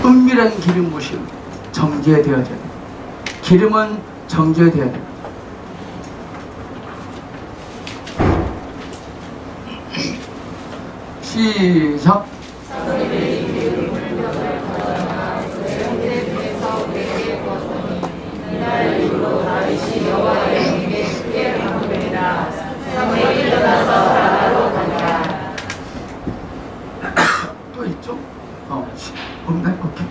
은밀한 기름 부심 정죄되어야 됩니다. 기름은 정죄되어야 됩니다. 시작. 또 있죠? 없네? 오케이.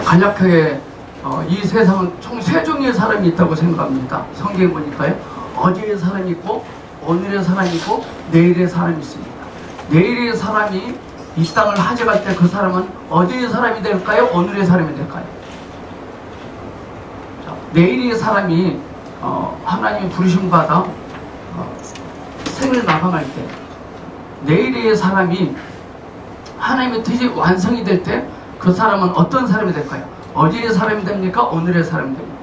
간략하게 이 세상은 총 세 종류의 사람이 있다고 생각합니다. 성경에 보니까요. 어제의 사람이 있고 오늘의 사람이 있고 내일의 사람이 있습니다. 내일의 사람이 이 땅을 하져갈 때 그 사람은 어제의 사람이 될까요? 오늘의 사람이 될까요? 자, 내일의 사람이 하나님의 부르심 받아 생을 마감할 때 내일의 사람이 하나님의 뜻이 완성이 될 때 그 사람은 어떤 사람이 될까요? 어제의 사람이 됩니까? 오늘의 사람이 됩니까?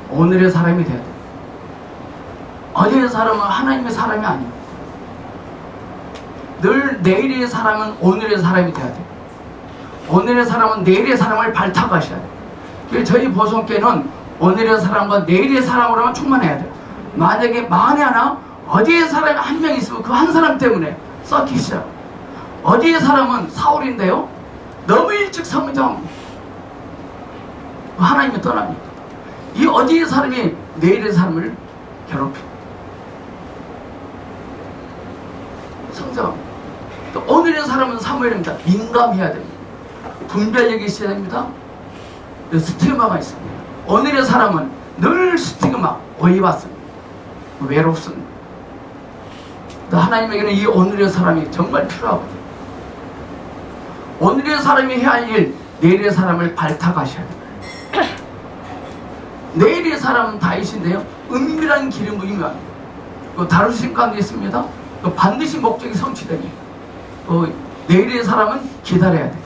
오늘의 사람이 돼야 돼요. 어제의 사람은 하나님의 사람이 아닙니다. 늘 내일의 사람은 오늘의 사람이 돼야 돼요. 오늘의 사람은 내일의 사람을 발탁하셔야 돼요. 저희 보성교회는 오늘의 사람과 내일의 사람으로만 충만해야 돼요. 만약에 만에 하나 어제의 사람이 한 명 있으면 그 한 사람 때문에 썩기 시작. 어제의 사람은 사울인데요. 너무 일찍 성장 하나님이 떠납니다. 이 어제의 사람이 내일의 사람을 괴롭힙니다. 성장합니다. 또 오늘의 사람은 사무엘입니다. 민감해야 됩니다. 분별력이 있어야 됩니다. 스티그마가 있습니다. 오늘의 사람은 늘 스티그마, 오해받습니다. 외롭습니다. 또 하나님에게는 이 오늘의 사람이 정말 필요하거든요. 오늘의 사람이 해야 할 일, 내일의 사람을 발탁하셔야 됩니다. 내일의 사람은 다윗인데요. 은밀한 기름 부음이 아닙니다. 다루신 가운데 있습니다. 반드시 목적이 성취되니 내일의 사람은 기다려야 돼요.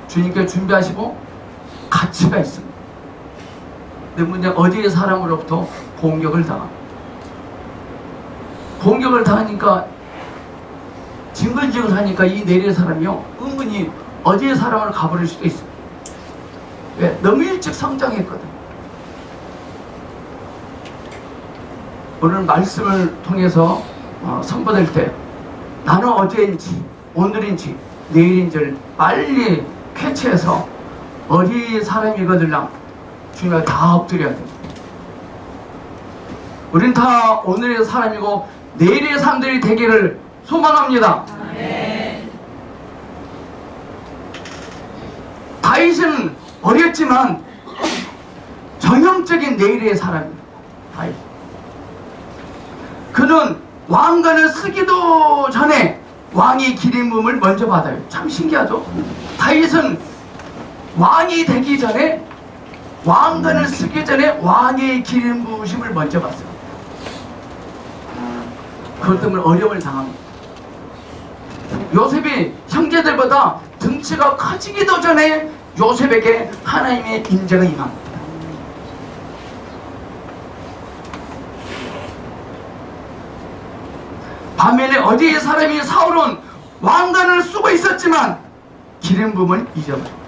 주님께 준비하시고 가치가 있습니다. 근데 문제는 어제의 사람으로부터 공격을 당합니다. 공격을 당하니까 징글징글하니까 이 내일의 사람이요 은근히 어제의 사람을 가버릴 수도 있습니다. 왜? 너무 일찍 성장했거든. 오늘 말씀을 통해서 선포될 때 나는 어제인지 오늘인지 내일인지를 빨리 캐치해서 어디 사람이거들랑 주님을 다 엎드려야 됩니다. 우린 다 오늘의 사람이고 내일의 사람들이 되기를 소망합니다. 아멘. 다윗은 어렸지만 전형적인 내일의 사람입니다. 다윗. 그는 왕관을 쓰기도 전에 왕의 기름 부음을 먼저 받아요. 참 신기하죠? 다윗은 왕이 되기 전에 왕관을 쓰기 전에 왕의 기름 부으심을 먼저 받습니다. 그것 때문에 어려움을 당합니다. 요셉이 형제들보다 등치가 커지기도 전에 요셉에게 하나님의 인자가 임합니다. 반면에 어제의 사람이 사울은 왕관을 쓰고 있었지만 기름 부음을 잊어버립니다.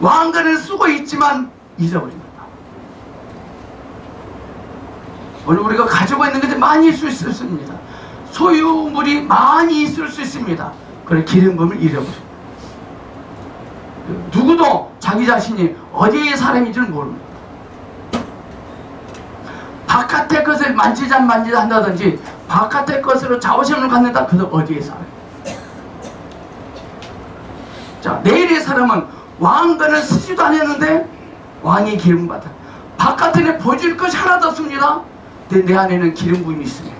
왕관을 쓰고 있지만 잊어버립니다. 오늘 우리가 가지고 있는 것이 많이 있을 수 있습니다. 소유물이 많이 있을 수 있습니다. 그래 기름 부음을 잃어버립니다. 누구도 자기 자신이 어디의 사람인지를 모릅니다. 바깥의 것을 만지자 한다든지 바깥의 것으로 자부심을 갖는다. 그도 어디의 사람? 자, 내일의 사람은 왕관을 쓰지도 않았는데 왕의 기름 받아. 바깥에 보여줄 것이 하나도 없습니다. 내 안에는 기름 부음이 있습니다.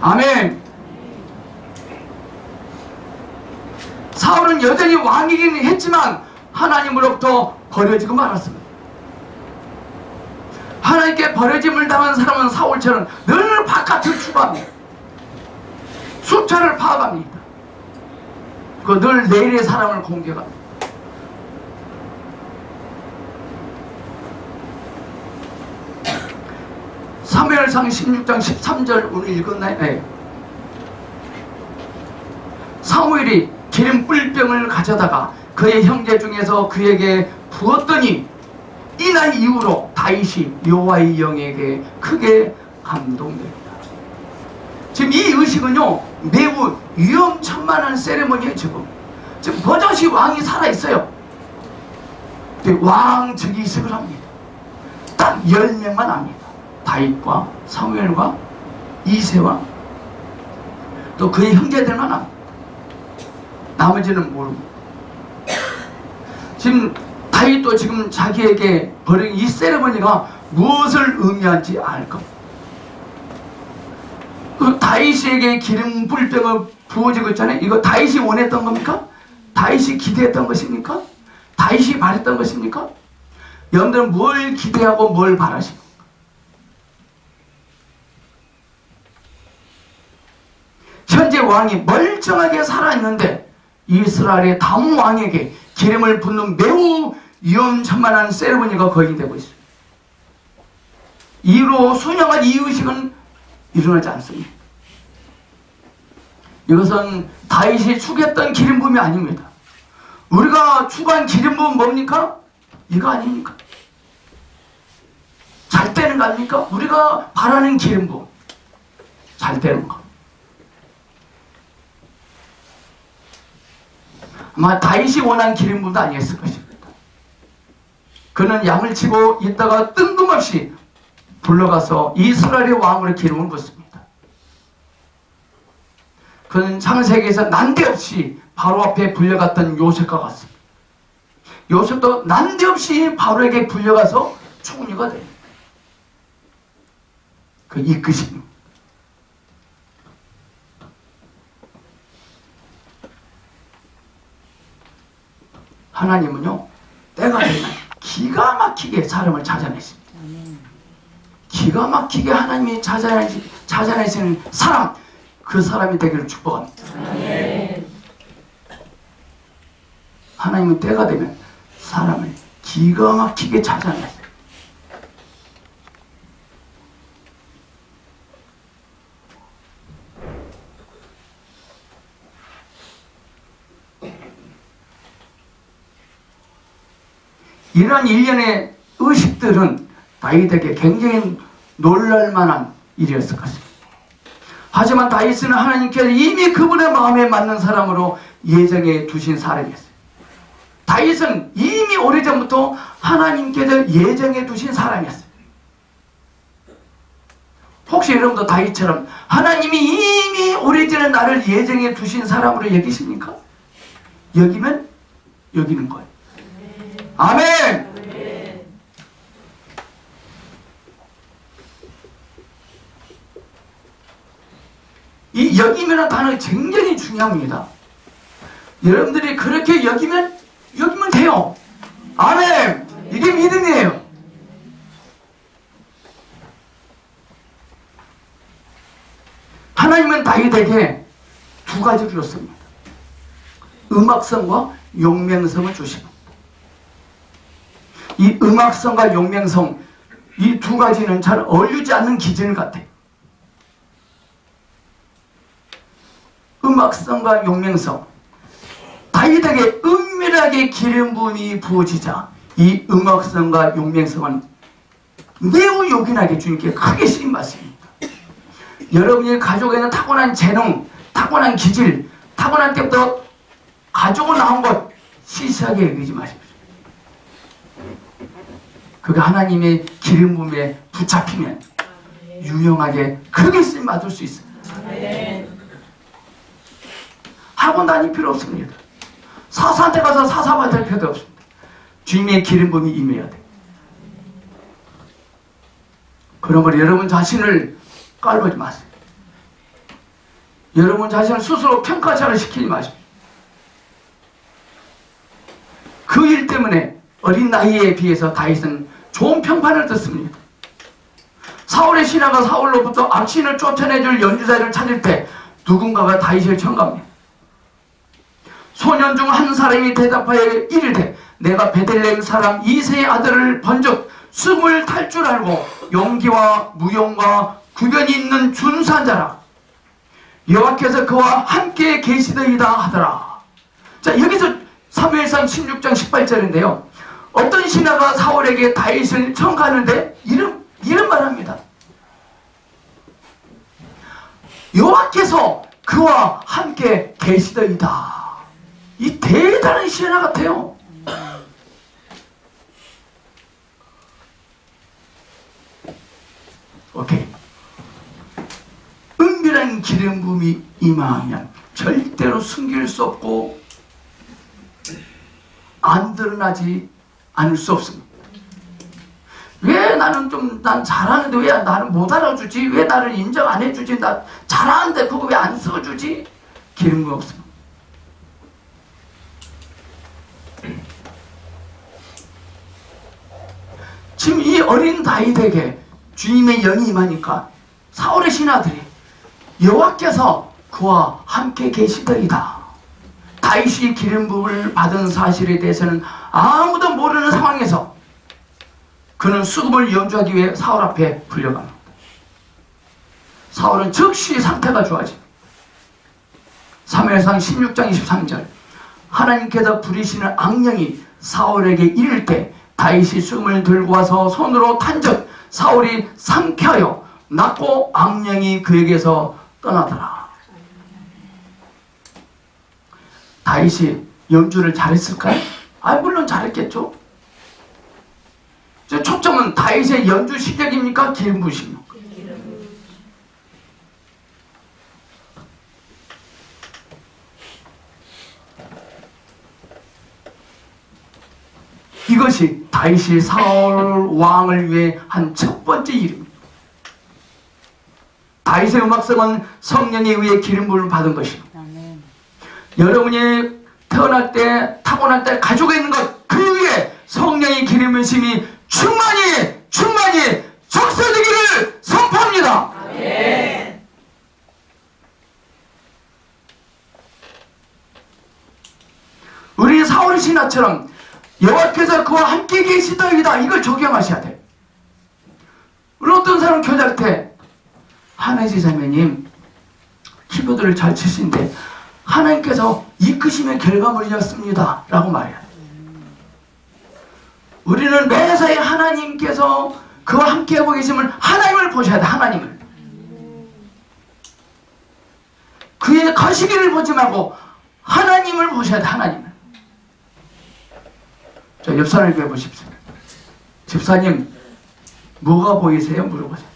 아멘. 사울은 여전히 왕이긴 했지만 하나님으로부터 버려지고 말았습니다. 하나님께 버려짐을 당한 사람은 사울처럼 늘 바깥을 추구합니다. 숫자를 파악합니다. 늘 내일의 사람을 공격합니다. 사무엘상 16장 13절 오늘 읽었나요? 네. 사무엘이 기름 뿔병을 가져다가 그의 형제 중에서 그에게 부었더니 이날 이후로 다윗이 여호와의 영에게 크게 감동됩니다. 지금 이 의식은요 매우 위험천만한 세레모니예요. 지금 버젓이 왕이 살아있어요. 왕 즉위식을 합니다. 딱 10명만 합니다. 다윗과 사무엘과 이새와 또 그의 형제들만 합니다. 나머지는 모릅니다. 지금 다윗도 지금 자기에게 버린 이 세레머니가 무엇을 의미한지 알 겁니다. 그 다윗에게 기름 뿔병을 부어지고 있잖아요. 이거 다윗이 원했던 겁니까? 다윗이 기대했던 것입니까? 다윗이 바랬던 것입니까? 여러분들은 뭘 기대하고 뭘 바라십니까? 현재 왕이 멀쩡하게 살아있는데 이스라엘의 다음 왕에게 기름을 붓는 매우 위험천만한 세레모니가 거행되고 있습니다. 이로 순영한 이유식은 일어나지 않습니다. 이것은 다윗이 추구했던 기름 부음이 아닙니다. 우리가 추구한 기름 부음은 뭡니까? 이거 아닙니까? 잘 되는 거 아닙니까? 우리가 바라는 기름 부음 잘 되는 거. 아마 다윗이 원한 기름 부음도 아니었을 것입니다. 그는 양을 치고 있다가 뜬금없이 불러가서 이스라엘의 왕으로 기름을 붓습니다. 그는 창세기에서 난데없이 바로 앞에 불려갔던 요셉과 같습니다. 요셉도 난데없이 바로에게 불려가서 총리가 됩니다. 그 이끄심. 하나님은요 때가 되면 기가 막히게 사람을 찾아내십니다. 기가 막히게 하나님이 찾아내시는 사람, 그 사람이 되기를 축복합니다. 하나님은 때가 되면 사람을 기가 막히게 찾아내세요. 이런 일련의 의식들은 다윗에게 굉장히 놀랄만한 일이었을 것입니다. 하지만 다윗은 하나님께서 이미 그분의 마음에 맞는 사람으로 예정해 두신 사람이었어요. 다윗은 이미 오래전부터 하나님께서 예정해 두신 사람이었어요. 혹시 여러분도 다윗처럼 하나님이 이미 오래전에 나를 예정해 두신 사람으로 여기십니까? 여기면 여기는 거예요. 아멘! 이 여기면은 단어가 굉장히 중요합니다. 여러분들이 그렇게 여기면 돼요. 아멘! 이게 믿음이에요. 하나님은 다윗에게 두 가지를 줬습니다. 음악성과 용맹성을 주십니다. 이 음악성과 용맹성, 이 두 가지는 잘 어울리지 않는 기질 같아요. 음악성과 용맹성, 다윗에게 은밀하게 기름 부음이 부어지자 이 음악성과 용맹성은 매우 요긴하게 주님께 크게 쓰임받습니다. 여러분이 가족에는 타고난 재능, 타고난 기질, 타고난 때부터 가족으로 나온 것 시시하게 여기지 마십시오. 그게 하나님의 기름 부음에 붙잡히면 유용하게 크게 쓰임받을 수 있습니다. 학원 다닐 필요 없습니다. 사사한테 가서 사사받을 필요도 없습니다. 주님의 기름 부음이 임해야 돼. 그러므로 여러분 자신을 깔보지 마세요. 여러분 자신을 스스로 평가자를 시키지 마십시오. 그 일 때문에 어린 나이에 비해서 다윗은 좋은 평판을 듣습니다. 사울의 신하가 사울로부터 악신을 쫓아내줄 연주자를 찾을 때 누군가가 다윗을 청구합니다. 소년 중 한 사람이 대답하여 이르되 내가 베들레헴 사람 이새의 아들을 본즉 숨을 탈 줄 알고 용기와 무용과 구변이 있는 준수한 여호와께서 그와 함께 계시더이다 하더라. 자, 여기서 사무엘상 16장 18절인데요. 어떤 신하가 사울에게 다윗을 청구하는데 이런 말합니다. 여호와께서 그와 함께 계시더이다. 이 대단한 신하 같아요. 오케이. 은밀한 기름 부음이 임하면 절대로 숨길 수 없고 안 드러나지 않을 수 없습니다. 왜 나는 난 잘하는데 왜 나는 못 알아주지? 왜 나를 인정 안 해주지? 나 잘하는데 그거 왜 안 써주지? 기름 부음 없습니다. 지금 이 어린 다윗에게 주님의 영이 임하니까 사울의 신하들이 여호와께서 그와 함께 계시더이다. 다윗이 기름 부음을 받은 사실에 대해서는 아무도 모르는 상황에서 그는 수금을 연주하기 위해 사울 앞에 불려갑니다. 사울은 즉시 상태가 좋아집니다. 사무엘상 16장 23절 하나님께서 부리시는 악령이 사울에게 이를 때 다윗이 수금을 들고 와서 손으로 탄즉 사울이 상쾌하여 낫고 악령이 그에게서 떠나더라. 다윗이 연주를 잘했을까요? 물론 잘했겠죠. 초점은 다윗의 연주 실력입니까? 기름 부으십니까? 이것이 다윗이 사울 왕을 위해 한 첫 번째 일입니다. 다윗의 음악성은 성령에 의해 기름 부음을 받은 것입니다. 여러분이 태어날 때, 타고날 때 가지고 있는 것, 그 위에 성령의 기름 부으심이 충만히 적셔지기를 선포합니다. 아멘. 우리 사울 신하처럼 여호와께서 그와 함께 계시더이다. 이걸 적용하셔야 돼. 우리 어떤 사람은 교제할 때 하나님 자매님 키보드를 잘 치신데 하나님께서 이끄심의 결과물이었습니다 라고 말해야 돼. 우리는 매사에 하나님께서 그와 함께 하고 계심을 하나님을 보셔야 돼. 하나님을 그의 거시기를 보지 말고 하나님을 보셔야 돼. 하나님을. 자, 옆 사람에게 보십시오. 집사님 뭐가 보이세요? 물어보세요.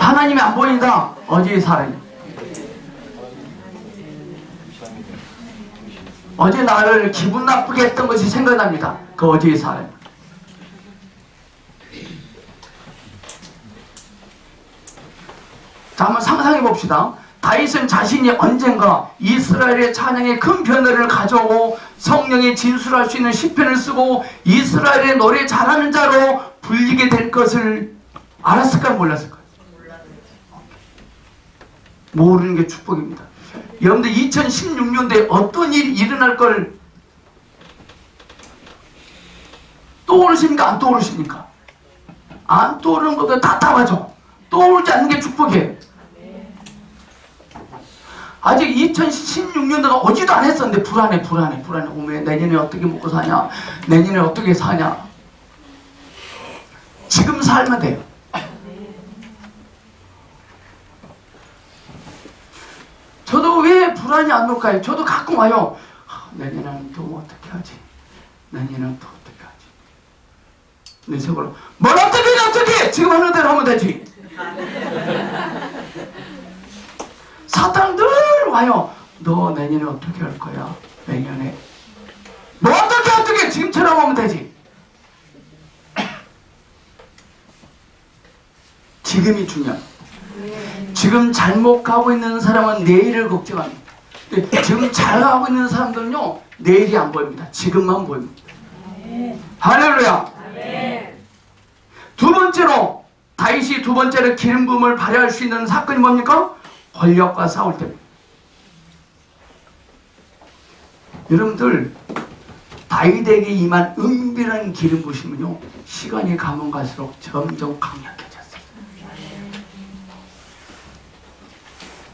하나님이 안 보인다. 어제의 사람이 어제 나를 기분 나쁘게 했던 것이 생각납니다. 그 어제의 사람. 자, 한번 상상해 봅시다. 다윗은 자신이 언젠가 이스라엘의 찬양에 큰 변화를 가져오고 성령의 진술할 수 있는 시편을 쓰고 이스라엘의 노래 잘하는 자로 불리게 될 것을 알았을까요? 몰랐을까요? 모르는 게 축복입니다. 여러분들 2016년도에 어떤 일이 일어날 걸 떠오르십니까? 안 떠오르십니까? 안 떠오르는 것도 답답하죠. 떠오르지 않는 게 축복이에요. 아직 2016년도가 오지도 않았었는데 불안해. 오메 내년에 어떻게 먹고 사냐, 내년에 어떻게 사냐. 지금 살면 돼요. 저도 왜 불안이 안 올까요? 저도 가끔 와요. 내년에는 또 어떻게 하지? 내년에는 또 어떻게 하지? 내 속으로 뭘 어떻게 지금 하는 대로 하면 되지. 사탄 늘 와요. 너 내년에 어떻게 할 거야? 내년에 뭐 어떻게 지금처럼 하면 되지. 지금이 중요해. 지금 잘못 가고 있는 사람은 내일을 걱정합니다. 지금 잘 가고 있는 사람들은요, 내일이 안 보입니다. 지금만 보입니다. 할렐루야. 두 번째로, 다윗이 두 번째로 기름 부음을 발휘할 수 있는 사건이 뭡니까? 권력과 싸울 때입니다. 여러분들, 다윗에게 임한 은밀한 기름 부으심은요, 시간이 가면 갈수록 점점 강력해졌어요.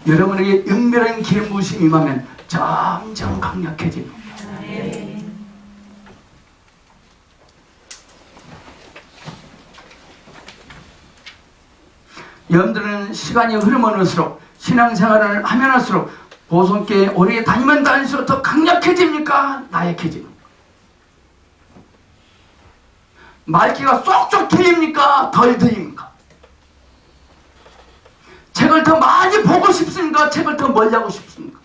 여러분에게 은밀한 기름 부으심이 임하면 점점 강력해집니다. 여러분들은 시간이 흐르면 할수록, 신앙생활을 하면 할수록, 보성교회 오래 다니면 다닐수록 더 강력해집니까? 나약해집니까? 말귀가 쏙쏙 들립니까? 덜 들립니까? 책을 더 많이 보고 싶습니까? 책을 더 멀리 하고 싶습니까?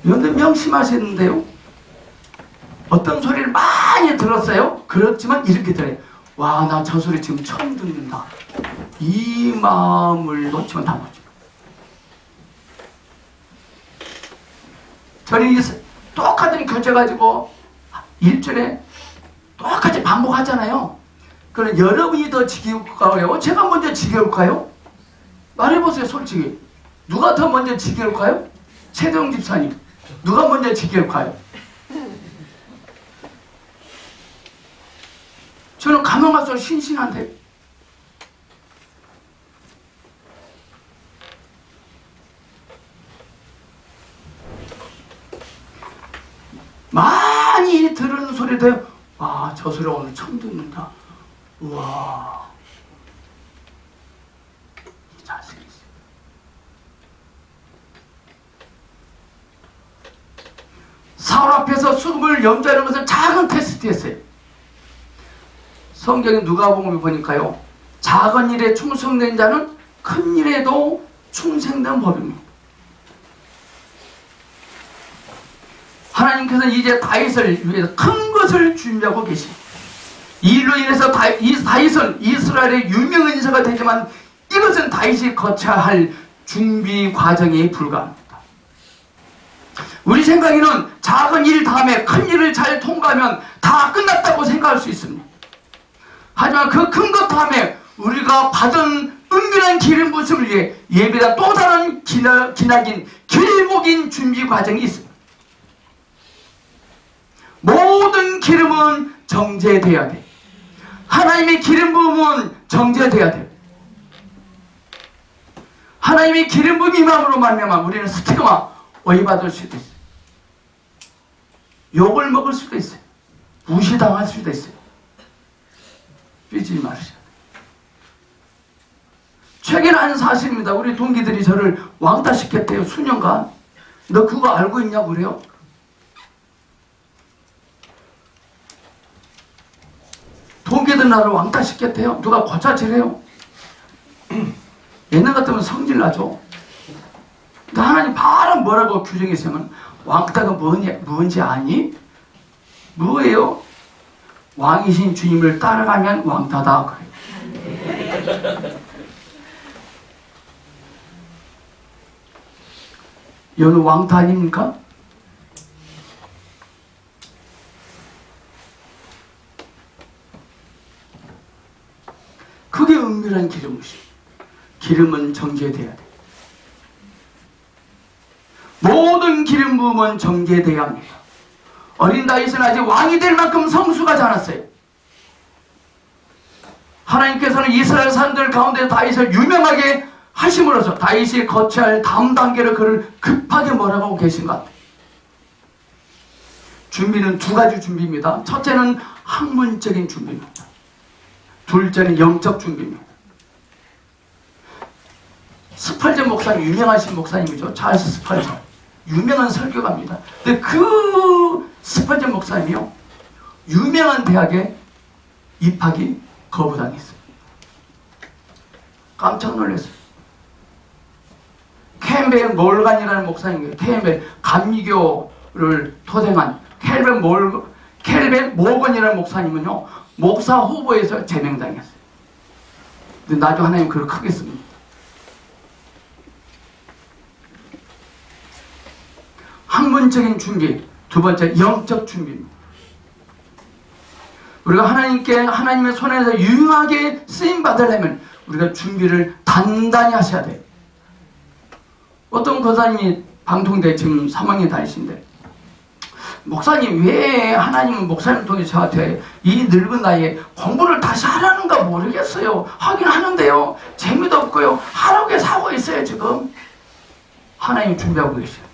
여러분들 명심하시는데요, 어떤 소리를 많이 들었어요? 그렇지만 이렇게 들어요. 와, 나 저 소리 지금 처음 듣는다. 이 마음을 놓치면 다 놓쳐. 저는 똑같은 교재 가지고 일주일에 똑같이 반복하잖아요. 그럼 여러분이 더 지겨울까요? 제가 먼저 지겨울까요? 말해보세요, 솔직히. 누가 더 먼저 지겨울까요? 최대웅 집사님. 누가 먼저 지겨울까요? 저는 가면 갈수록 신신한데. 많이 들은 소리도, 와, 저 소리 오늘 처음 듣는다. 우와, 이 자식이 있어. 사울 앞에서 수금을 연주하는 것은 작은 테스트였어요. 성경의 누가복음을 보니까요, 작은 일에 충성된 자는 큰 일에도 충성된 법입니다. 하나님께서는 이제 다윗을 위해서 큰 것을 준비하고 계십니다. 이 일로 인해서 다윗은 이스라엘의 유명 인사가 되지만 이것은 다윗이 거쳐야 할 준비 과정에 불과합니다. 우리 생각에는 작은 일 다음에 큰 일을 잘 통과하면 다 끝났다고 생각할 수 있습니다. 하지만 그 큰 것 다음에 우리가 받은 은밀한 기름 부음을 위해 예배가 또 다른 기나긴 길목인 준비 과정이 있습니다. 모든 기름은 정제돼야 돼. 하나님의 기름 부음은 정제돼야 돼. 하나님의 기름 부음 임함으로 말미암아 우리는 스티그마 오해받을 수도 있어요. 욕을 먹을 수도 있어요. 무시당할 수도 있어요. 삐지지 마시오. 최근에 한 사실입니다. 우리 동기들이 저를 왕따시켰대요. 수년간. 너 그거 알고 있냐고 그래요. 동기들 나를 왕따시켰대요. 누가 고차질해요. 옛날 같으면 성질나죠. 근데 하나님 바로 뭐라고 규정했으면, 왕따가 뭔지 아니? 뭐예요? 왕이신 주님을 따라가면 왕따다. 그래요. 여러분 왕따 아닙니까? 그게 은밀한 기름이시. 기름은 정제돼야 돼. 모든 기름 부음은 정제돼야 합니다. 어린 다윗은 아직 왕이 될 만큼 성숙하지 않았어요. 하나님께서는 이스라엘 사람들 가운데 다윗을 유명하게 하심으로써 다윗이 거쳐야 할 다음 단계를 그를 급하게 몰아가고 계신 것 같아요. 준비는 두 가지 준비입니다. 첫째는 학문적인 준비입니다. 둘째는 영적 준비입니다. 스펄전 목사님, 유명하신 목사님이죠. 찰스 스펄전. 유명한 설교가입니다. 근데 그 스펄전 목사님이요, 유명한 대학에 입학이 거부당했어요. 깜짝 놀랐어요. 캠벨 몰간이라는 목사님이에요. 캠벨 감리교를 토생한 캠벨 몰건이라는 목사님은요, 목사 후보에서 제명당했어요. 근데 나중에 하나님 그를 크게 씁니다. 학문적인 준비, 두 번째 영적 준비입니다. 우리가 하나님의 손에서 유용하게 쓰임 받으려면 우리가 준비를 단단히 하셔야 돼요. 어떤 권사님이 방통대 지금 3학년 다니신데, 목사님 왜 하나님은 목사님 통해서 저한테 이 늙은 나이에 공부를 다시 하라는가 모르겠어요. 하긴 하는데요, 재미도 없고요, 하라고 해서 하고 있어요. 지금 하나님 준비하고 계셔요.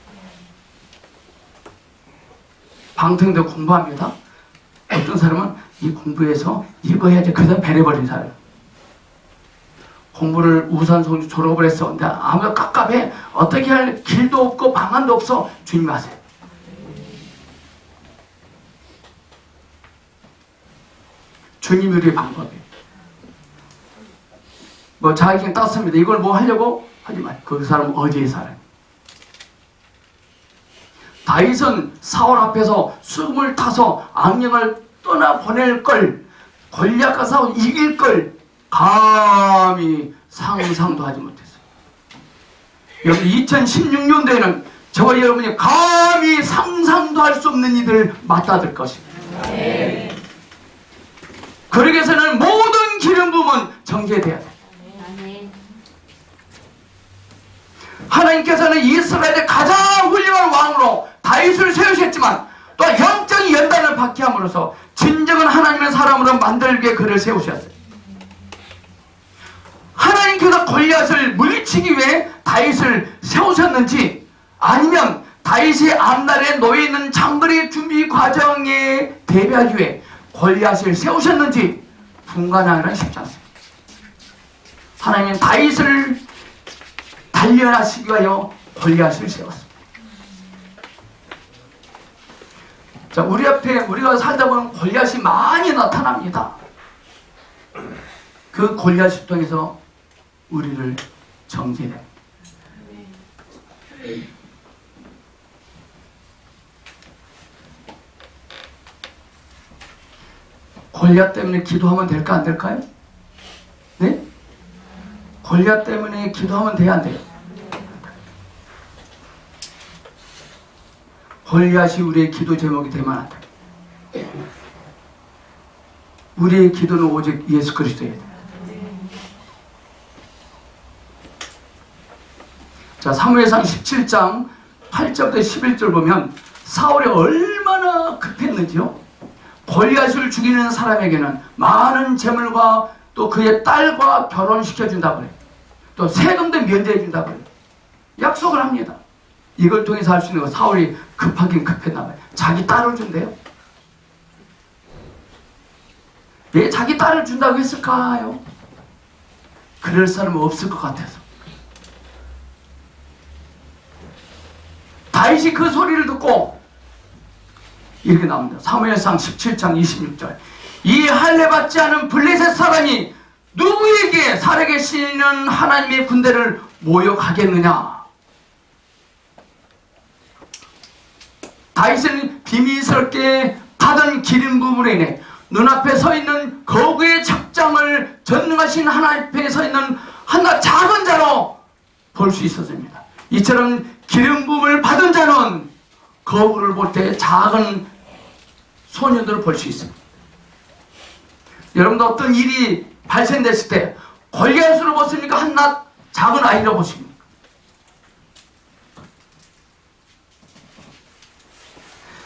방통대 공부합니다. 어떤 사람은 이 공부해서 이거 해야지, 그 다음 배려버린 사람. 공부를 우선순위 졸업을 했어. 근데 아무도 깝깝해. 어떻게 할 길도 없고 방안도 없어. 주님 하세요. 주님이 우리의 방법이에요. 뭐 자격증 땄습니다. 이걸 뭐 하려고? 하지 마요. 그 사람은 어제의 사람. 다윗은 사울 앞에서 숨을 타서 악령을 떠나보낼 걸, 골리앗과 싸워 이길 걸 감히 상상도 하지 못했어요. 여러분, 2016년도에는 저와 여러분이 감히 상상도 할 수 없는 이들을 맞닥뜨릴 것입니다. 네. 그러기 위해서는 모든 기름 부음은 정죄돼야 돼요. 하나님께서는 이스라엘의 가장 훌륭한 왕으로 다윗을 세우셨지만 또 영적인 연단을 받게 함으로써 진정한 하나님의 사람으로 만들기 위해 그를 세우셨어요. 하나님께서 골리앗을 물리치기 위해 다윗을 세우셨는지, 아니면 다윗이 앞날에 놓여있는 장거리 준비 과정에 대비하기 위해 골리앗을 세우셨는지 분간하기는 쉽지 않습니다. 하나님은 다윗을 단련하시기 위하여 골리앗을 세웠습니다. 자, 우리 앞에 우리가 살다 보면 골리앗이 많이 나타납니다. 그 골리앗을 통해서 우리를 정죄해. 골리앗 때문에 기도하면 될까 안 될까요? 네? 골리앗 때문에 기도하면 돼야 안 돼요? 골리앗이 우리의 기도 제목이 되면 안 돼요. 우리의 기도는 오직 예수 그리스도예요. 자, 사무엘상 17장 8절부터 11절 보면 사울이 얼마나 급했는지요. 골리앗을 죽이는 사람에게는 많은 재물과 또 그의 딸과 결혼시켜준다고 그래요. 또 세금도 면제해준다고 그래요. 약속을 합니다. 이걸 통해서 할 수 있는 거. 사울이 급하긴 급했나 봐요. 자기 딸을 준대요. 왜 자기 딸을 준다고 했을까요? 그럴 사람은 없을 것 같아서. 다윗이 그 소리를 듣고 이렇게 나옵니다. 사무엘상 17장 26절. 이 할례받지 않은 블레셋 사람이 누구에게 살아계시는 하나님의 군대를 모욕하겠느냐? 다윗은 비밀스럽게 받은 기름 부음으로 인해 눈앞에 서 있는 거구의 작장을 전능하신 하나님 앞에 서 있는 하나 작은 자로 볼 수 있었습니다. 이처럼 기름 부음을 받은 자는 거구를 볼 때 작은 소년들을 볼 수 있습니다. 여러분도 어떤 일이 발생됐을 때 골리앗으로 보십니까? 한낱 작은 아이로 보십니까?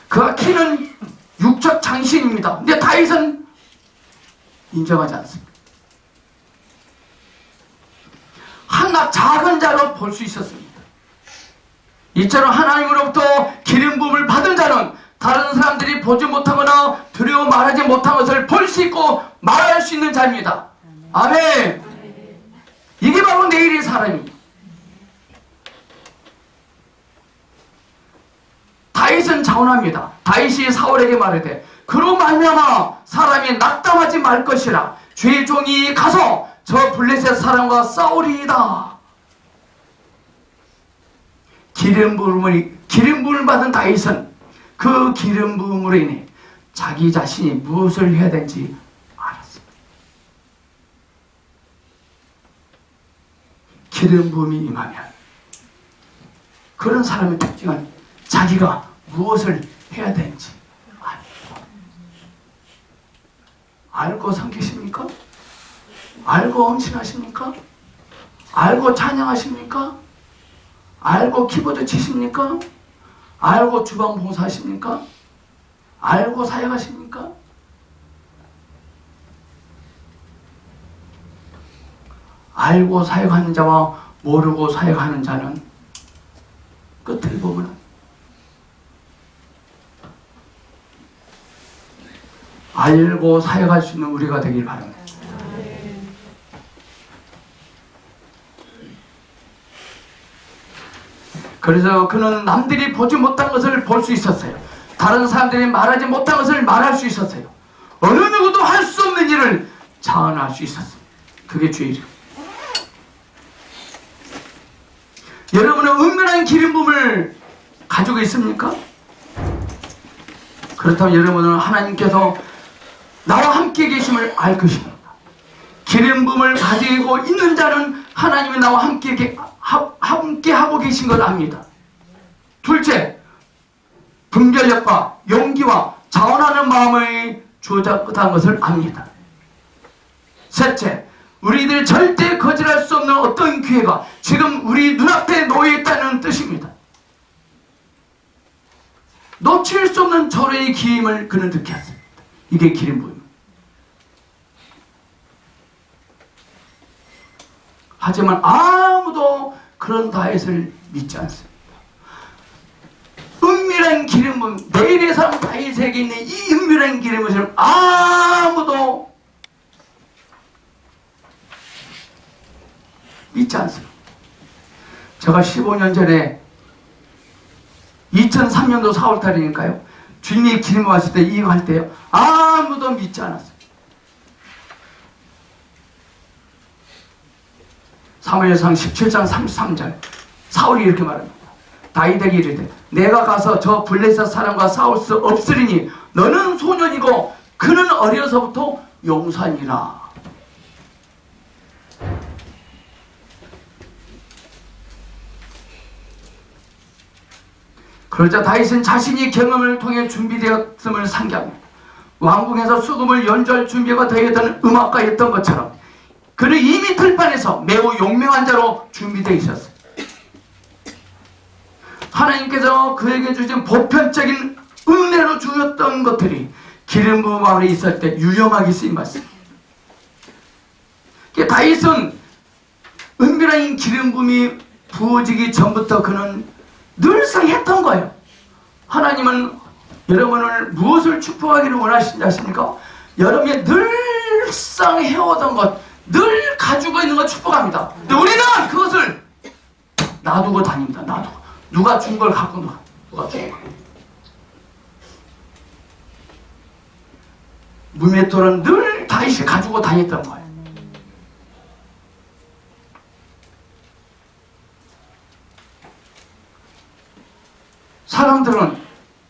그가 키는 육적 장신입니다. 근데 다윗은 인정하지 않습니다. 한낱 작은 자로 볼 수 있었습니다. 이처럼 하나님으로부터 기름 부음을 받은 자는 다른 사람들이 보지 못하거나 두려워 말하지 못한 것을 볼 수 있고 말할 수 있는 자입니다. 아멘. 이게 바로 내일의 사람입니다. 다윗은 자원합니다. 다윗이 사울에게 말하되 그로 말미암아 사람이 낙담하지 말 것이라 주의 종이 가서 저 블레셋 사람과 싸우리이다. 기름 부음을 받은 다윗은 그 기름 부음으로 인해 자기 자신이 무엇을 해야 되는지 알았습니다. 기름 부음이 임하면 그런 사람의 특징은 자기가 무엇을 해야 되는지 알고 섬기십니까? 알고 헌신하십니까? 알고 찬양하십니까? 알고 키보드 치십니까? 알고 주방 봉사하십니까? 알고 사역하십니까? 알고 사역하는 자와 모르고 사역하는 자는 끝을 보면 알고 사역할 수 있는 우리가 되길 바랍니다. 그래서 그는 남들이 보지 못한 것을 볼 수 있었어요. 다른 사람들이 말하지 못한 것을 말할 수 있었어요. 어느 누구도 할 수 없는 일을 자언할 수 있었습니다. 그게 주의 이름. 여러분은 은밀한 기름 부음을 가지고 있습니까? 그렇다면 여러분은 하나님께서 나와 함께 계심을 알 것입니다. 기름 부음을 가지고 있는 자는 하나님이 나와 함께 하고 계신 걸 압니다. 둘째, 분별력과 용기와 자원하는 마음의 조작한 것을 압니다. 셋째, 우리들이 절대 거절할 수 없는 어떤 기회가 지금 우리 눈앞에 놓여 있다는 뜻입니다. 놓칠 수 없는 절호의 기임을 그는 느꼈습니다. 이게 기름 부음입니다. 하지만 아무도 그런 다윗을 믿지 않습니다. 은밀한 기름 부음, 내일의 사람 다윗에게 있는 이 은밀한 기름 부음을 아무도 믿지 않습니다. 제가 15년 전에 2003년도 4월달이니까요. 주님이 기름 왔을 때 이거 할 때요. 아무도 믿지 않았어요. 사무엘상 17장 33절 사울이 이렇게 말합니다. 다윗에게 이르되 내가 가서 저 블레셋 사람과 싸울 수 없으리니 너는 소년이고 그는 어려서부터 용사니라. 그러자 다윗은 자신이 경험을 통해 준비되었음을 상기합니다. 왕궁에서 수금을 연주할 준비가 되었던 음악가였던 것처럼 그는 이미 들판에서 매우 용맹한 자로 준비되어 있었어요. 하나님께서 그에게 주신 보편적인 은혜로 주었던 것들이 기름 부음 안에 있을 때 유용하게 쓰임 받습니다. 다윗은 은밀한 기름 부음이 부어지기 전부터 그는 늘상 했던 거예요. 하나님은 여러분을 무엇을 축복하기를 원하시는지 아십니까? 여러분이 늘상 해오던 것, 늘 가지고 있는 것 축복합니다. 근데 우리는 그것을 놔두고 다닙니다. 놔두고. 누가 준 걸 갖고 누가 준 거. 무메토는 늘 다윗이 가지고 다녔던 거예요. 사람들은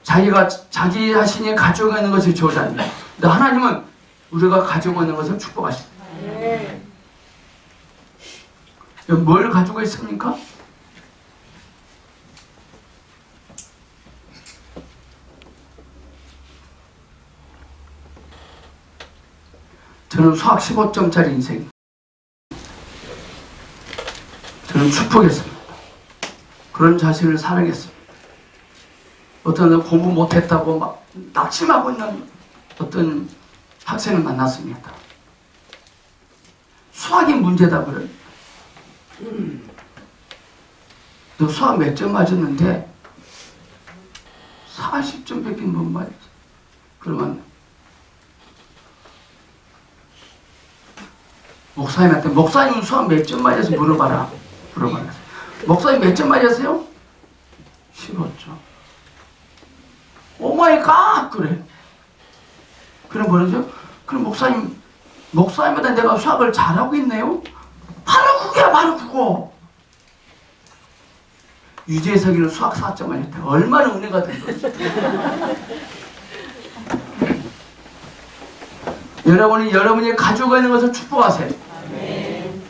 자기 자신이 가지고 있는 것을 좋아합니다. 근데 하나님은 우리가 가지고 있는 것을 축복하십니다. 뭘 가지고 있습니까? 저는 수학 15점짜리 인생. 저는 축복했습니다. 그런 자신을 사랑했습니다. 어떤 공부 못했다고 막 낙심하고 있는 어떤 학생을 만났습니다. 수학이 문제다 그래요. 너 수학 몇 점 맞았는데 40점 밖에 못 맞았지. 그러면 목사님한테 목사님 수학 몇 점 맞아서 물어봐라. 목사님 몇 점 맞았어요? 15점. 오마이갓 그래. 그럼 뭐라죠? 그럼 목사님보다 내가 수학을 잘하고 있네요? 바로 그거야, 바로 그거. 유재석이는 수학 4점 맞았대. 얼마나 은혜가 된 거지. 여러분이 가지고 있는 것을 축복하세요. 아멘.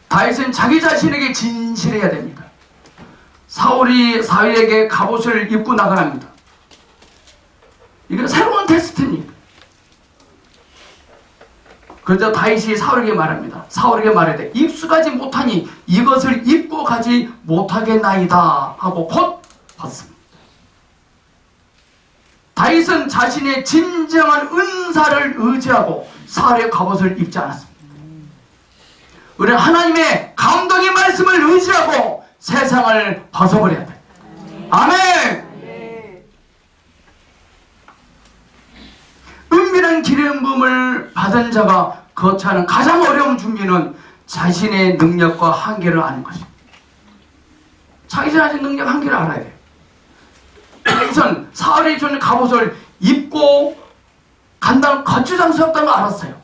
다윗은 자기 자신에게 진실해야 됩니다. 사울에게 갑옷을 입고 나가랍니다. 이건 새로운 테스트입니다. 그러자 다윗이 사울에게 말합니다. 사울에게 말하되 입수가지 못하니 이것을 입고 가지 못하겠나이다 하고 곧 받습니다. 다윗은 자신의 진정한 은사를 의지하고 사울의 갑옷을 입지 않았습니다. 우리는 하나님의 감동의 말씀을 의지하고 세상을 벗어버려야 돼. 아멘. 은밀한 기름 부음을 받은 자가 거처하는 가장 어려운 준비는 자신의 능력과 한계를 아는 것입니다. 자기 자신의 능력 한계를 알아야 돼요. 우선 사울이 주는 갑옷을 입고 간다는 거추장스럽다는 걸 알았어요.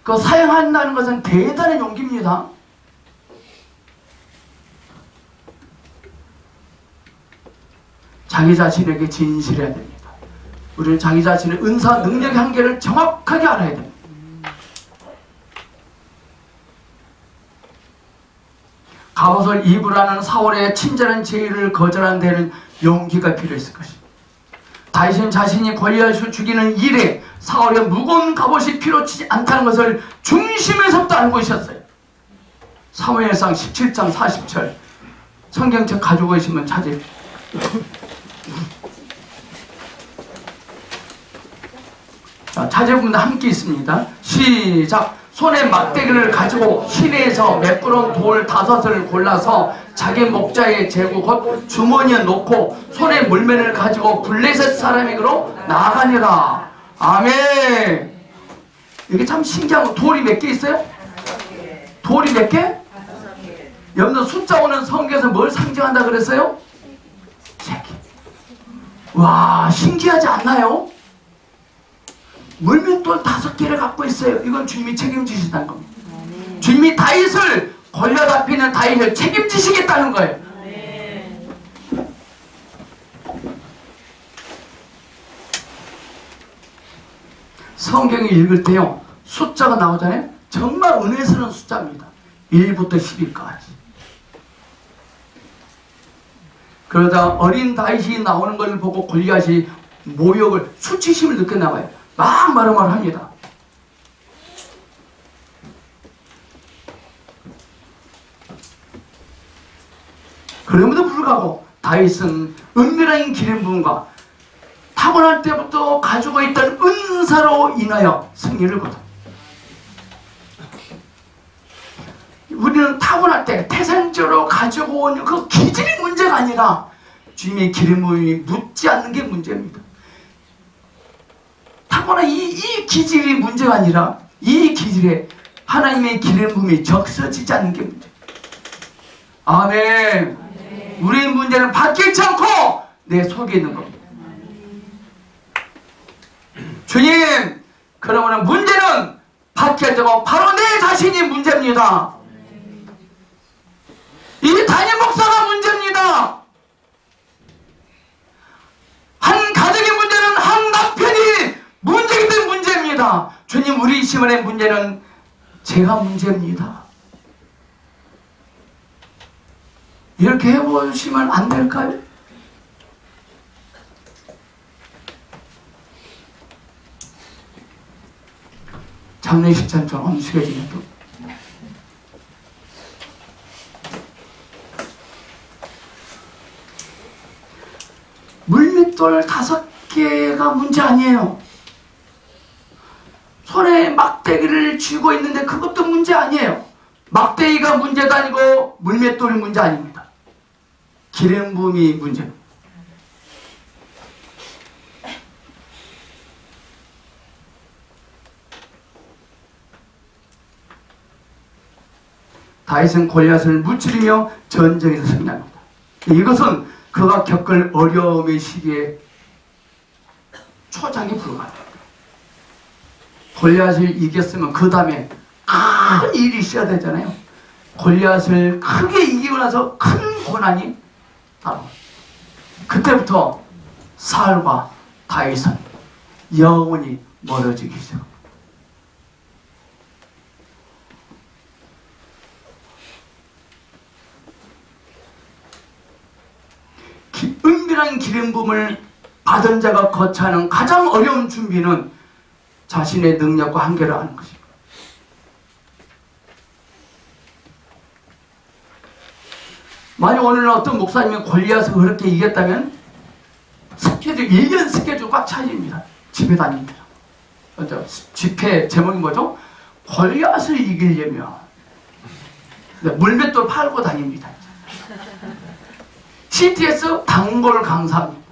그거 사용한다는 것은 대단한 용기입니다. 자기 자신에게 진실해야 됩니다. 우리는 자기 자신의 은사, 능력의 한계를 정확하게 알아야 됩니다. 갑옷을 입으라는 사울의 친절한 제의를 거절한 데는 용기가 필요했을 것입니다. 다윗은 자신이 골리앗을 죽이는 일에 사울의 무거운 갑옷이 필요치 않다는 것을 중심에서부터 알고 있었어요. 사무엘상 17장 40절 성경책 가지고 계시면 찾으세요. 찾아보면 함께 있습니다. 시작. 손에 막대기를 가지고 시내에서 매끄러운 돌 5을 골라서 자기 목자의 제구 곧 주머니에 놓고 손에 물매를 가지고 블레셋 사람에게로 나아가니라. 아멘. 이게 참 신기한 거. 돌이 몇 개 있어요? 돌이 몇 개? 여러분들 숫자 오는 성경에서 뭘 상징한다 그랬어요? 3개. 와, 신기하지 않나요? 물맷돌 5개를 갖고 있어요. 이건 주님이 책임지시다는 겁니다. 주님이 다윗을 골리앗 앞에 있는 다윗을 책임지시겠다는 거예요. 성경을 읽을 때요, 숫자가 나오잖아요. 정말 은혜스러운 숫자입니다. 1부터 10일까지. 그러다 어린 다윗이 나오는 걸 보고 골리앗이 모욕을, 수치심을 느꼈나 봐요. 막 말합니다. 그럼에도 불구하고 다윗은 은밀한 기름 부음과 타고날 때부터 가지고 있던 은사로 인하여 승리를 거둡니다. 우리는 타고날 때 태생적으로 가지고 온 그 기질이 문제가 아니라 주님의 기름 부음이 묻지 않는 게 문제입니다. 타고난 이 기질이 문제가 아니라 이 기질에 하나님의 기름 부음이 적셔지지 않는 게 문제입니다. 아멘. 우리의 문제는 바뀌지 않고 내 속에 있는 겁니다. 주님, 그러면 문제는 바뀌어야 되고 바로 내 자신이 문제입니다. 이 담임 목사가 문제입니다. 한 가정의 문제는 한 남편이 문제이기 때문에 문제입니다. 주님, 우리 시민의 문제는 제가 문제입니다. 이렇게 해보시면 안 될까요? 장례식장처럼 엄숙해지면 또 물맷돌 5개 막대가 문제 아니에요. 손에 막대기를 쥐고 있는데 그것도 문제 아니에요. 막대기가 문제가 아니고 물맷돌이 문제 아닙니다. 기름 부음이 문제입니다. 다윗은 골리앗을 무찌르며 전쟁에서 승리합니다. 이것은 그가 겪을 어려움의 시기에 초장에 불과합니다. 골리앗을 이겼으면 그 다음에 큰 일이 있어야 되잖아요. 골리앗을 크게 이기고 나서 큰 고난이 바로 그때부터 사울과 다윗은 영원히 멀어지기 시작합니다. 은밀한 기름 부음을 받은 자가 거쳐야 하는 가장 어려운 준비는 자신의 능력과 한계를 아는 것입니다. 만약 오늘 어떤 목사님이 골리앗을 그렇게 이겼다면 스케줄, 1년 스케줄 꽉 차집니다. 집에 다닙니다. 집회 제목이 뭐죠? 골리앗을 이기려면 물맷돌 팔고 다닙니다. CTS 단골 강사입니다.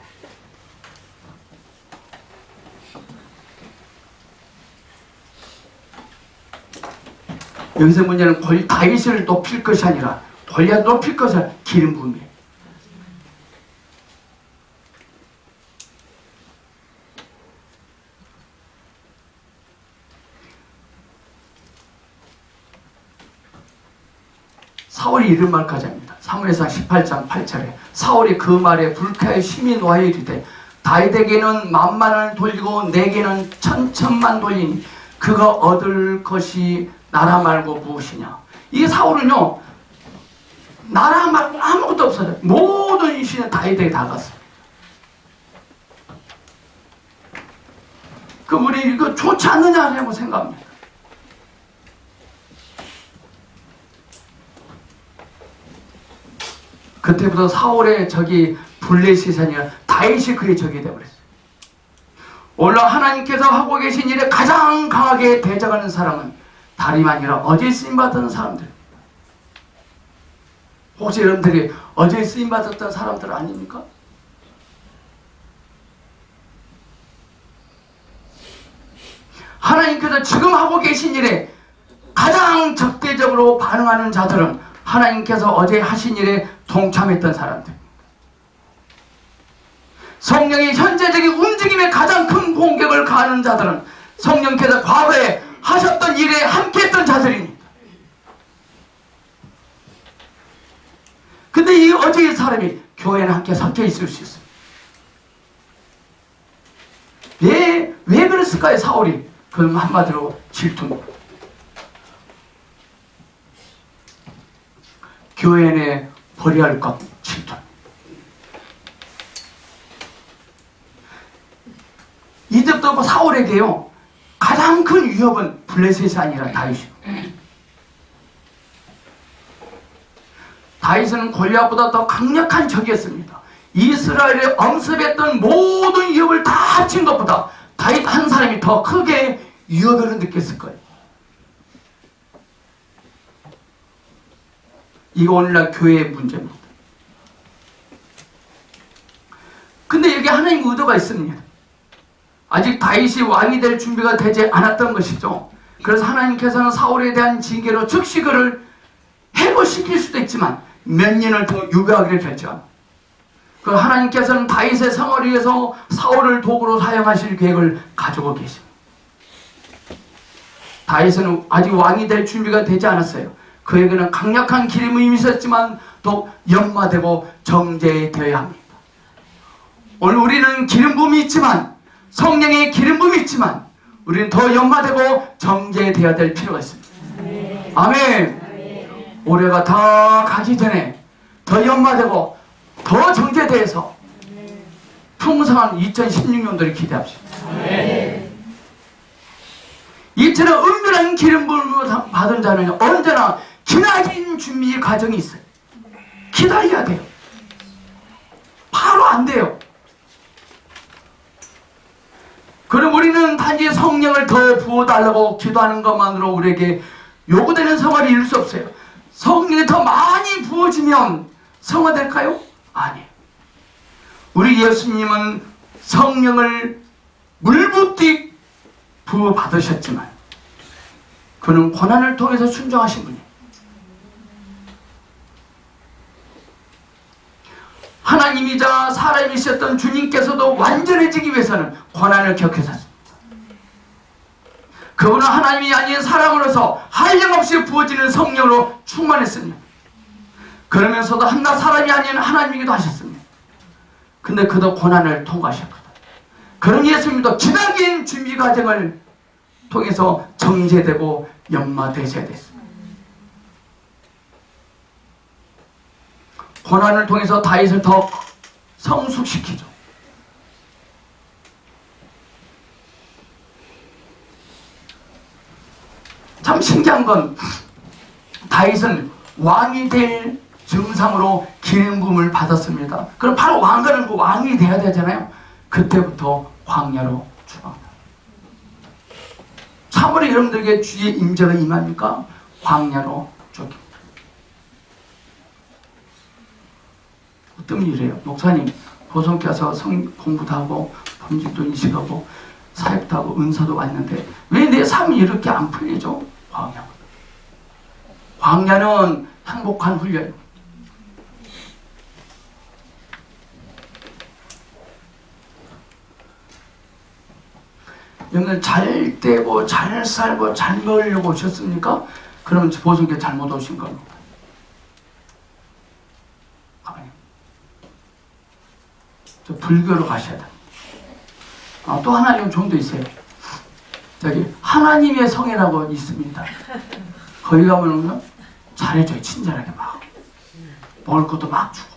여기서 문제는 다윗을 높일 것이 아니라 골리앗 높일 것이 아니라 기름 부음이에요. 사울이 이런 말까지 합니다. 사무엘상 18장 8절에 사울이 그 말에 불쾌하여 심히 노하여 이르되 다윗에게는 만만을 돌리고 내게는 천천만 돌리니 그가 얻을 것이 나라 말고 무엇이냐. 이 사울은요 나라 말고 아무것도 없어요. 모든 이신은 다윗에게 다 갔어요. 그 우리 이거 좋지 않느냐고 생각합니다. 그때부터 사울의 적이 블레셋이 아니라 다윗이 그의 적이 되어버렸어요. 오늘 하나님께서 하고 계신 일에 가장 강하게 대적하는 사람은 다름이 아니라 어제 쓰임받은 사람들. 혹시 여러분들이 어제 쓰임받았던 사람들 아닙니까? 하나님께서 지금 하고 계신 일에 가장 적대적으로 반응하는 자들은 하나님께서 어제 하신 일에 동참했던 사람들. 성령의 현재적인 움직임에 가장 큰 공격을 가하는 자들은 성령께서 과거에 하셨던 일에 함께했던 자들입니다. 근데 이 어제의 사람이 교회는 함께 섞여 있을 수 있어요. 왜 그랬을까요, 사울이? 그럼 한마디로 질투입니다. 교회 내 버려야 할 것, 질투. 이제부터 사울에게요 가장 큰 위협은 블레셋이 아니라 다윗이에요. 다윗은 골리앗보다 더 강력한 적이었습니다. 이스라엘에 엄습했던 모든 위협을 다 합친 것보다 다윗 한 사람이 더 크게 위협을 느꼈을 거예요. 이거 오늘날 교회의 문제입니다. 근데 여기 하나님의 의도가 있습니다. 아직 다윗이 왕이 될 준비가 되지 않았던 것이죠. 그래서 하나님께서는 사울에 대한 징계로 즉시 그를 해고시킬 수도 있지만 몇 년을 더 유배하기를 결정합니다. 그 하나님께서는 다윗의 성을 위해서 사울을 도구로 사용하실 계획을 가지고 계십니다. 다윗은 아직 왕이 될 준비가 되지 않았어요. 그에게는 강력한 기름이 있었지만 또 연마되고 정죄되어야 합니다. 오늘 우리는 기름 부음이 있지만 성령의 기름 부음이 있지만 우리는 더 연마되고 정죄되어야 될 필요가 있습니다. 아멘. 올해가 다 가기 전에 더 연마되고 더 정죄돼서 풍성한 2016년도를 기대합시다. 이처럼 은밀한 기름 부음을 받은 자는 언제나 기나긴 준비 과정이 있어요. 기다려야 돼요. 바로 안 돼요. 그럼 우리는 단지 성령을 더 부어달라고 기도하는 것만으로 우리에게 요구되는 성화를 이룰 수 없어요. 성령이 더 많이 부어지면 성화될까요? 아니에요. 우리 예수님은 성령을 물붓듯 부어받으셨지만 그는 고난을 통해서 순종하신 분이에요. 하나님이자 사람이셨던 주님께서도 완전해지기 위해서는 고난을 겪으셨습니다. 그분은 하나님이 아닌 사람으로서 한량없이 부어지는 성령으로 충만했습니다. 그러면서도 한낱 사람이 아닌 하나님이기도 하셨습니다. 근데 그도 고난을 통과하셨거든. 그런 예수님도 기나긴 준비 과정을 통해서 정죄되고 연마되셔야 됐습니다. 고난을 통해서 다윗을 더 성숙시키죠. 참 신기한 건 다윗은 왕이 될 증상으로 기름 부음을 받았습니다. 그럼 바로 왕가는 그 왕이 돼야 되잖아요. 그때부터 광야로 출발합니다. 참으로 여러분들에게 주의 임재가 임합니까? 광야로 쫓깁니다. 어떤 일이에요? 목사님 보성께서 공부도 하고 본직도 인식하고 사역도 하고 은사도 왔는데 왜 내 삶이 이렇게 안 풀리죠? 광야는 행복한 훈련. 여러분 잘 되고 잘 살고 잘 먹으려고 오셨습니까? 그러면 보성께 잘못 오신 겁니다. 저 불교로 가셔야 돼요. 또 하나 좀 좋은 데 있어요. 저기 하나님의 성이라고 있습니다. 거기 가면은 잘해줘요. 친절하게 막 먹을 것도 막 주고.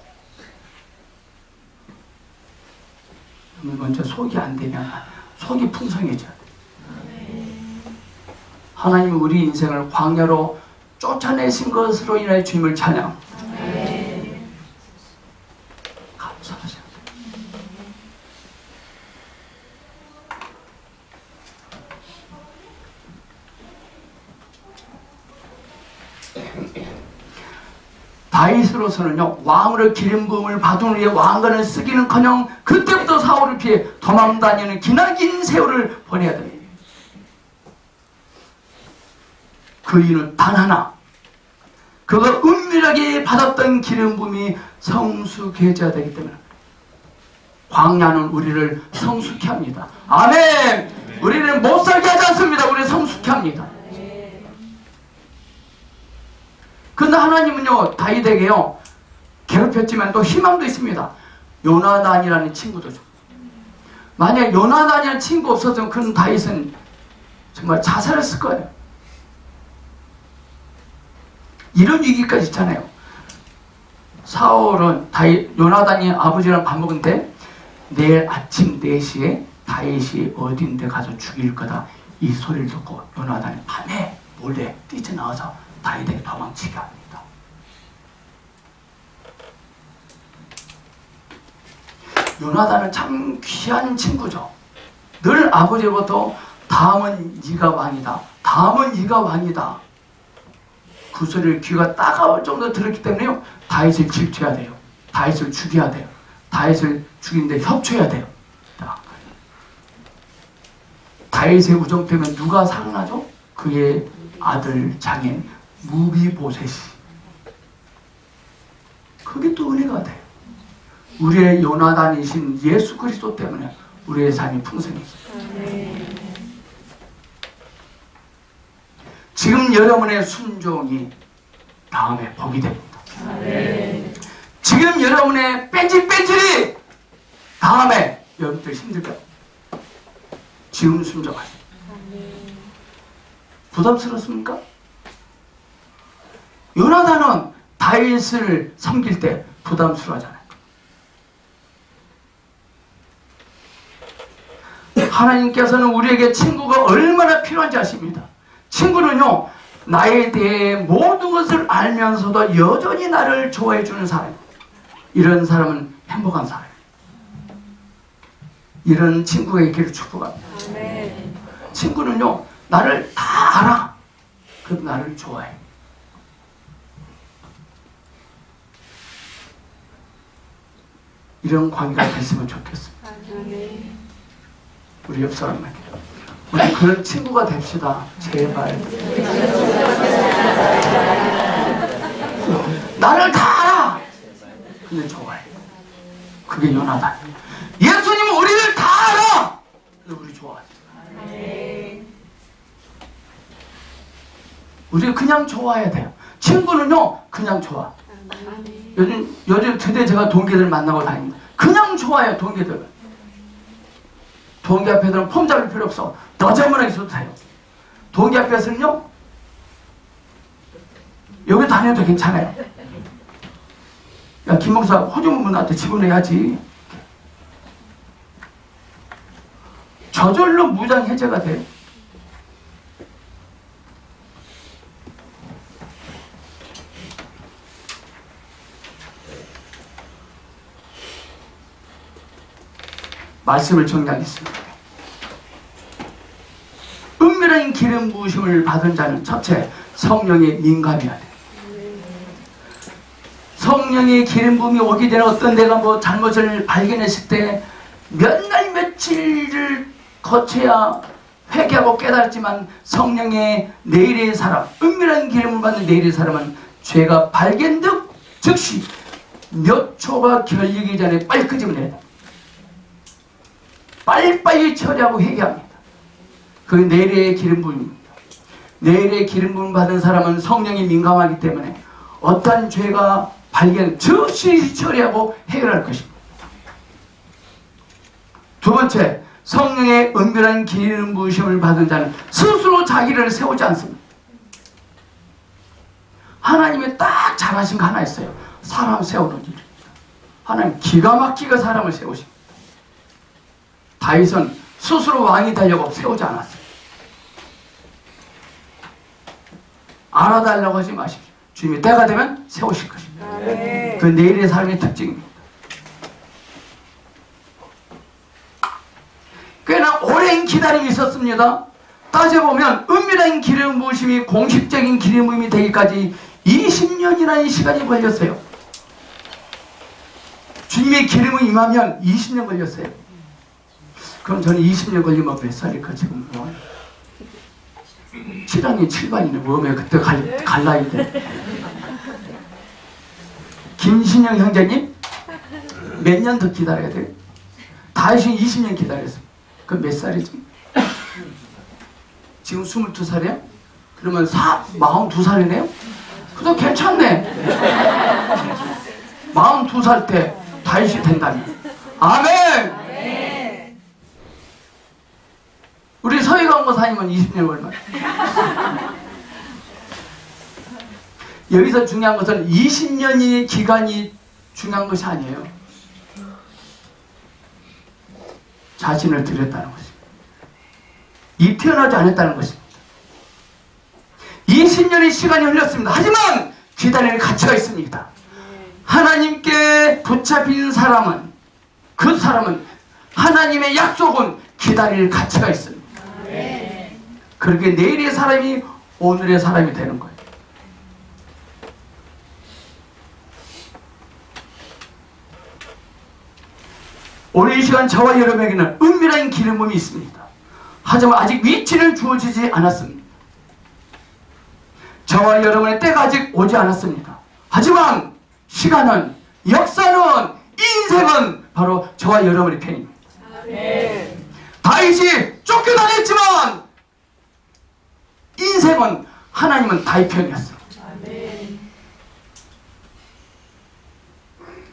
먼저 속이 안 되면 속이 풍성해져야 돼요. 하나님은 우리 인생을 광야로 쫓아내신 것으로 인하여 주님을 찬양합니다. 감사하죠. 다윗으로서는요 왕으로 기름 부음을 받은 후에 왕관을 쓰기는커녕 그때부터 사울을 피해 도망다니는 기나긴 세월을 보내야 됩니다. 그 이유는 단 하나, 그가 은밀하게 받았던 기름 부음이 성숙해져야 되기 때문에. 광야는 우리를 성숙케 합니다. 아멘. 우리는 못 살게 하지 않습니다. 우리를 성숙케 합니다. 근데 하나님은요 다윗에게요 괴롭혔지만 또 희망도 있습니다. 요나단이라는 친구도 좀. 만약 요나단이라는 친구 없었으면 그는 다윗은 정말 자살했을 거예요. 이런 위기까지 있잖아요. 사울은 요나단이 아버지랑 밥 먹은데 내일 아침 4시에 다윗이 어딘데 가서 죽일 거다 이 소리를 듣고 요나단이 밤에 몰래 뛰쳐나와서 다윗에게 도망치게 합니다. 요나단은 참 귀한 친구죠. 늘 아버지로부터 다음은 네가 왕이다. 다음은 네가 왕이다. 그 소리를 귀가 따가울 정도로 들었기 때문에요. 다윗을 질투해야 돼요. 다윗을 죽여야 돼요. 다윗을 죽이는데 협조해야 돼요. 다윗의 우정 때문에 누가 살아나죠? 그의 아들 장인 무비보셋이. 그게 또 은혜가 돼요. 우리의 요나단이신 예수 그리스도 때문에 우리의 삶이 풍성해져요. 지금 여러분의 순종이 다음에 복이 됩니다. 지금 여러분의 뺀질뺀질이 다음에 여러분들 힘들 거예요. 지금 순종하세요. 부담스럽습니까? 요나단은 다윗을 섬길 때 부담스러워하잖아요. 하나님께서는 우리에게 친구가 얼마나 필요한지 아십니다. 친구는요 나에 대해 모든 것을 알면서도 여전히 나를 좋아해 주는 사람. 이런 사람은 행복한 사람. 이런 친구가 있기를 축복합니다. 친구는요, 나를 다 알아. 그래도 나를 좋아해. 이런 관계가 됐으면 좋겠습니다. 우리 옆 사람에게 우리 그런 친구가 됩시다. 제발. 나를 다 알아. 근데 좋아해. 그게 연하다. 예수님은 우리를 다 알아. 근데 우리 좋아해. 우리 그냥 좋아해야 돼요. 친구는요, 그냥 좋아. 요즘 드디어 제가 동기들 만나고 다닙니다. 그냥 좋아요, 동기들. 동기 앞에서는 폼 잡을 필요 없어. 너저분하게 있어도 돼요. 동기 앞에서는요, 여기 다녀도 괜찮아요. 야, 김목사, 호주문 나한테 지불해야지. 저절로 무장 해제가 돼요. 말씀을 정리하겠습니다. 은밀한 기름 부으심을 받은 자는 첫째, 성령에 민감해야 돼요. 성령의 기름 부음이 오기 전에 어떤 내가 뭐 잘못을 발견했을 때 몇 날 며칠을 거쳐야 회개하고 깨달았지만 성령의 내일의 사람, 은밀한 기름을 받는 내일의 사람은 죄가 발견된 즉시 몇 초가 걸리기 전에 빨리 끄집어내야 돼요. 빨리빨리 처리하고 회개합니다. 그게 내일의 기름 부음입니다. 내일의 기름 부음 받은 사람은 성령이 민감하기 때문에 어떤 죄가 발견 즉시 처리하고 해결할 것입니다. 두 번째, 성령의 은밀한 기름 부으심을 받은 자는 스스로 자기를 세우지 않습니다. 하나님이 딱 잘하신 거 하나 있어요. 사람 세우는 일. 하나님 기가 막히게 사람을 세우십니다. 다윗은 스스로 왕이 되려고 세우지 않았어요. 알아달라고 하지 마십시오. 주님이 때가 되면 세우실 것입니다. 그 내일의 삶의 특징입니다. 꽤나 오랜 기다림이 있었습니다. 따져보면 은밀한 기름 부으심이 공식적인 기름 부음이 되기까지 20년이라는 시간이 걸렸어요. 주님의 기름이 임하면 20년 걸렸어요. 그럼 저는 20년 걸리면 몇 살일까 지금? 7학년 7반이네. 왜 그때 갈 나이인데. 김신영 형제님 몇 년 더 기다려야 돼요? 다윗이 20년 기다렸어요. 그럼 몇 살이죠? 지금 22살이에요? 그러면 42살이네요? 그래도 괜찮네. 42살 때 다윗이 된다면. 아멘! 우리 서희광고사님은 20년 얼마? 여기서 중요한 것은 20년의 기간이 중요한 것이 아니에요. 자신을 드렸다는 것입니다. 태어나지 않았다는 것입니다. 20년의 시간이 흘렀습니다. 하지만 기다리는 가치가 있습니다. 하나님께 붙잡힌 사람은, 그 사람은 하나님의 약속은 기다릴 가치가 있습니다. 그렇게 내일의 사람이 오늘의 사람이 되는 거예요. 오늘 이 시간 저와 여러분에게는 은밀한 기름 부음이 있습니다. 하지만 아직 위치는 주어지지 않았습니다. 저와 여러분의 때가 아직 오지 않았습니다. 하지만 시간은, 역사는, 인생은 바로 저와 여러분의 편입니다. 다윗이 쫓겨다녔지만 인생은, 하나님은 다윗 편이었어요.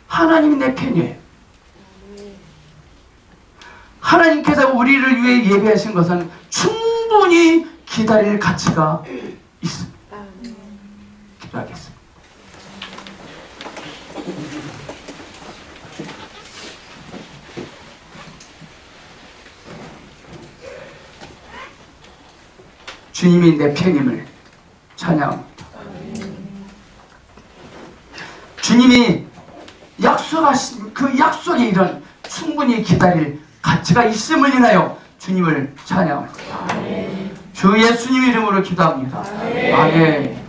하나님이 내 편이에요. 하나님께서 우리를 위해 예배하신 것은 충분히 기다릴 가치가 있습니다. 기도하겠습니다. 주님이 내 편임을 찬양합니다. 주님이 약속하신 그 약속의 일은 충분히 기다릴 가치가 있음을 인하여 주님을 찬양합니다. 주 예수님 이름으로 기도합니다. 아멘.